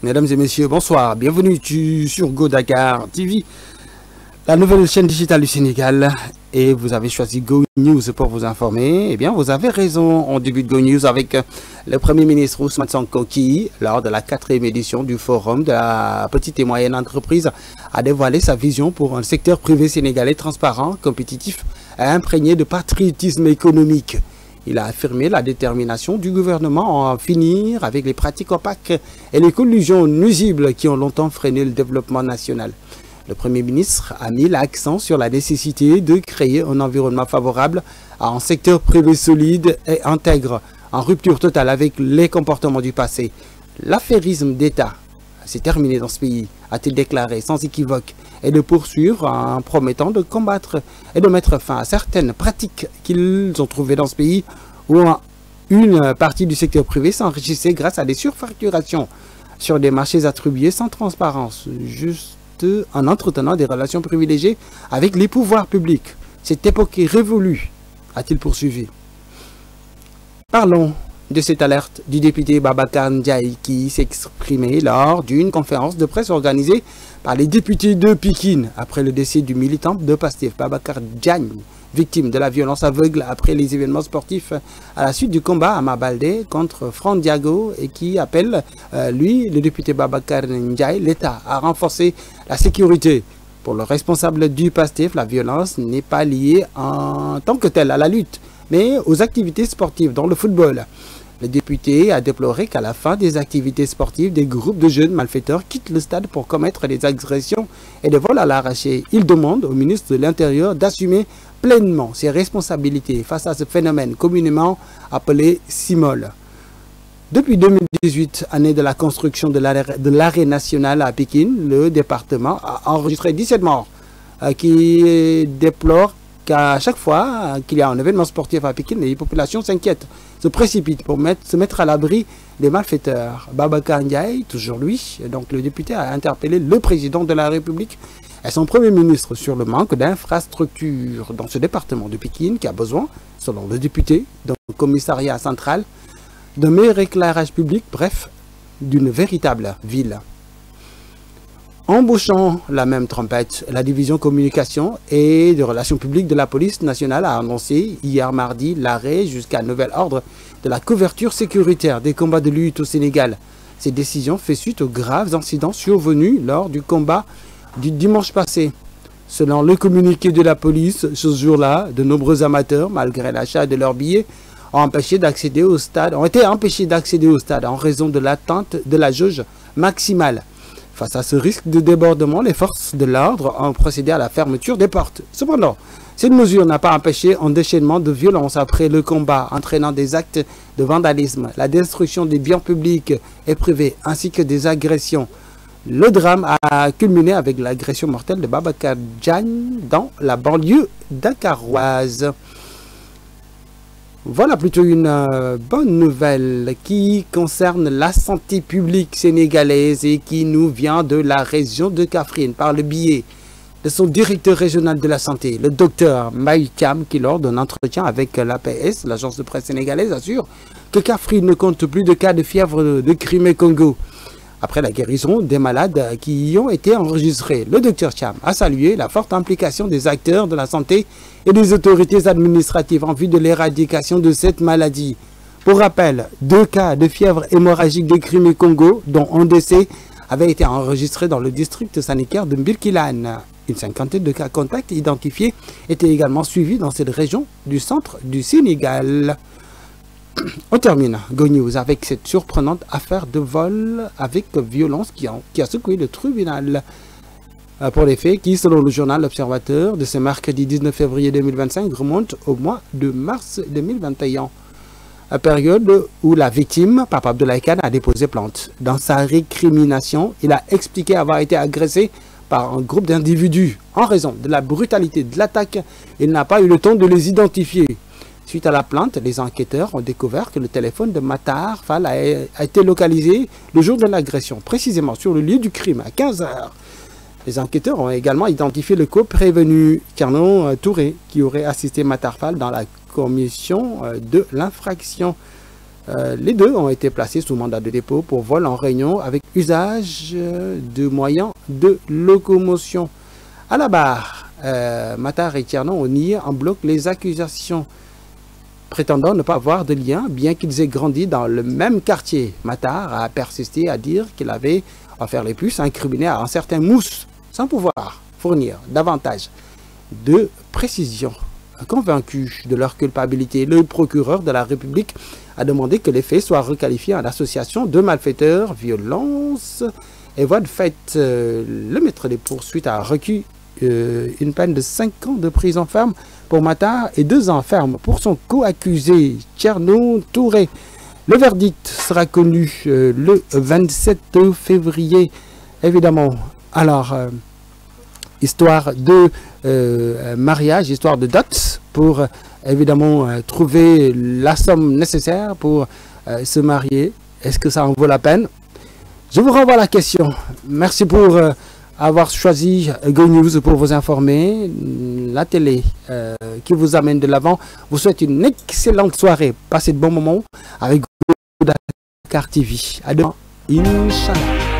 Mesdames et messieurs, bonsoir. Bienvenue sur Go Dakar TV, la nouvelle chaîne digitale du Sénégal. Et vous avez choisi Go News pour vous informer. Eh bien, vous avez raison. On débute Go News avec le Premier ministre Ousmane Sonko qui, lors de la 4e édition du Forum de la petite et moyenne entreprise, a dévoilé sa vision pour un secteur privé sénégalais transparent, compétitif et imprégné de patriotisme économique. Il a affirmé la détermination du gouvernement à en finir avec les pratiques opaques et les collusions nuisibles qui ont longtemps freiné le développement national. Le Premier ministre a mis l'accent sur la nécessité de créer un environnement favorable à un secteur privé solide et intègre, en rupture totale avec les comportements du passé. L'affairisme d'État s'est terminé dans ce pays, a-t-il déclaré sans équivoque, et de poursuivre en promettant de combattre et de mettre fin à certaines pratiques qu'ils ont trouvées dans ce pays où une partie du secteur privé s'enrichissait grâce à des surfacturations sur des marchés attribués sans transparence, juste en entretenant des relations privilégiées avec les pouvoirs publics. Cette époque est révolue, a-t-il poursuivi. Parlons de cette alerte du député Babacar Ndiaye qui s'exprimait lors d'une conférence de presse organisée par les députés de Pikine après le décès du militant de Pastef Babacar Diagne, victime de la violence aveugle après les événements sportifs à la suite du combat à Mabalde contre Franck Diago et qui appelle, lui, le député Babacar Ndiaye, l'État à renforcer la sécurité. Pour le responsable du Pastef, la violence n'est pas liée en tant que telle à la lutte, mais aux activités sportives dans le football. Le député a déploré qu'à la fin des activités sportives, des groupes de jeunes malfaiteurs quittent le stade pour commettre des agressions et des vols à l'arraché. Il demande au ministre de l'Intérieur d'assumer pleinement ses responsabilités face à ce phénomène communément appelé CIMOL. Depuis 2018, année de la construction de l'arène nationale à Pékin, le département a enregistré 17 morts qui déplorent qu'à chaque fois qu'il y a un événement sportif à Pékin, les populations s'inquiètent, se précipitent pour se mettre à l'abri des malfaiteurs. Babacar Ndiaye, toujours lui, donc le député, a interpellé le président de la République et son Premier ministre sur le manque d'infrastructures dans ce département de Pékin qui a besoin, selon le député, d'un commissariat central, d'un meilleur éclairage public, bref, d'une véritable ville. Embauchant la même trompette, la division communication et de relations publiques de la police nationale a annoncé hier mardi l'arrêt jusqu'à nouvel ordre de la couverture sécuritaire des combats de lutte au Sénégal. Cette décision fait suite aux graves incidents survenus lors du combat du dimanche passé. Selon le communiqué de la police, ce jour-là, de nombreux amateurs, malgré l'achat de leurs billets, ont été empêchés d'accéder au stade en raison de l'attente de la jauge maximale. Face à ce risque de débordement, les forces de l'ordre ont procédé à la fermeture des portes. Cependant, cette mesure n'a pas empêché un déchaînement de violence après le combat, entraînant des actes de vandalisme, la destruction des biens publics et privés, ainsi que des agressions. Le drame a culminé avec l'agression mortelle de Babacar Diagne dans la banlieue dakaroise. Voilà plutôt une bonne nouvelle qui concerne la santé publique sénégalaise et qui nous vient de la région de Kaffrine par le biais de son directeur régional de la santé, le docteur Mbaye Thiam, qui lors d'un entretien avec l'APS, l'agence de presse sénégalaise, assure que Kaffrine ne compte plus de cas de fièvre de Crimée-Congo. Après la guérison des malades qui y ont été enregistrés, le docteur Thiam a salué la forte implication des acteurs de la santé et des autorités administratives en vue de l'éradication de cette maladie. Pour rappel, 2 cas de fièvre hémorragique de Crimée-Congo, dont un décès, avaient été enregistrés dans le district sanitaire de Mbirkilane. Une cinquantaine de cas contacts identifiés étaient également suivis dans cette région du centre du Sénégal. On termine Go News avec cette surprenante affaire de vol avec violence qui a secoué le tribunal pour les faits qui, selon le journal L'Observateur de ce mercredi 19 février 2025, remonte au mois de mars 2021. Période où la victime, Papa Abdoulaye Kane, a déposé plainte. Dans sa récrimination, il a expliqué avoir été agressé par un groupe d'individus. En raison de la brutalité de l'attaque, il n'a pas eu le temps de les identifier. Suite à la plainte, les enquêteurs ont découvert que le téléphone de Matar Fall a été localisé le jour de l'agression, précisément sur le lieu du crime, à 15 h. Les enquêteurs ont également identifié le co-prévenu Kernon Touré, qui aurait assisté Matar Fall dans la commission de l'infraction. Les deux ont été placés sous mandat de dépôt pour vol en réunion avec usage de moyens de locomotion. À la barre, Matar et Tierno ont nié en bloc les accusations, prétendant ne pas avoir de lien, bien qu'ils aient grandi dans le même quartier. Matar a persisté à dire qu'il avait offert les puces incriminées à un certain Mousse, sans pouvoir fournir davantage de précisions. Convaincu de leur culpabilité, le procureur de la République a demandé que les faits soient requalifiés en association de malfaiteurs, violence et voie de fait. Le maître des poursuites a requis une peine de 5 ans de prison ferme pour Matar et 2 ans ferme pour son co-accusé Tierno Touré. Le verdict sera connu le 27 février, évidemment. Alors, histoire de mariage, histoire de dot, pour évidemment trouver la somme nécessaire pour se marier. Est-ce que ça en vaut la peine? Je vous renvoie à la question. Merci pour avoir choisi Go News pour vous informer. La télé qui vous amène de l'avant vous souhaite une excellente soirée. Passez de bons moments avec Go Dakar TV. À demain, Inch'Allah.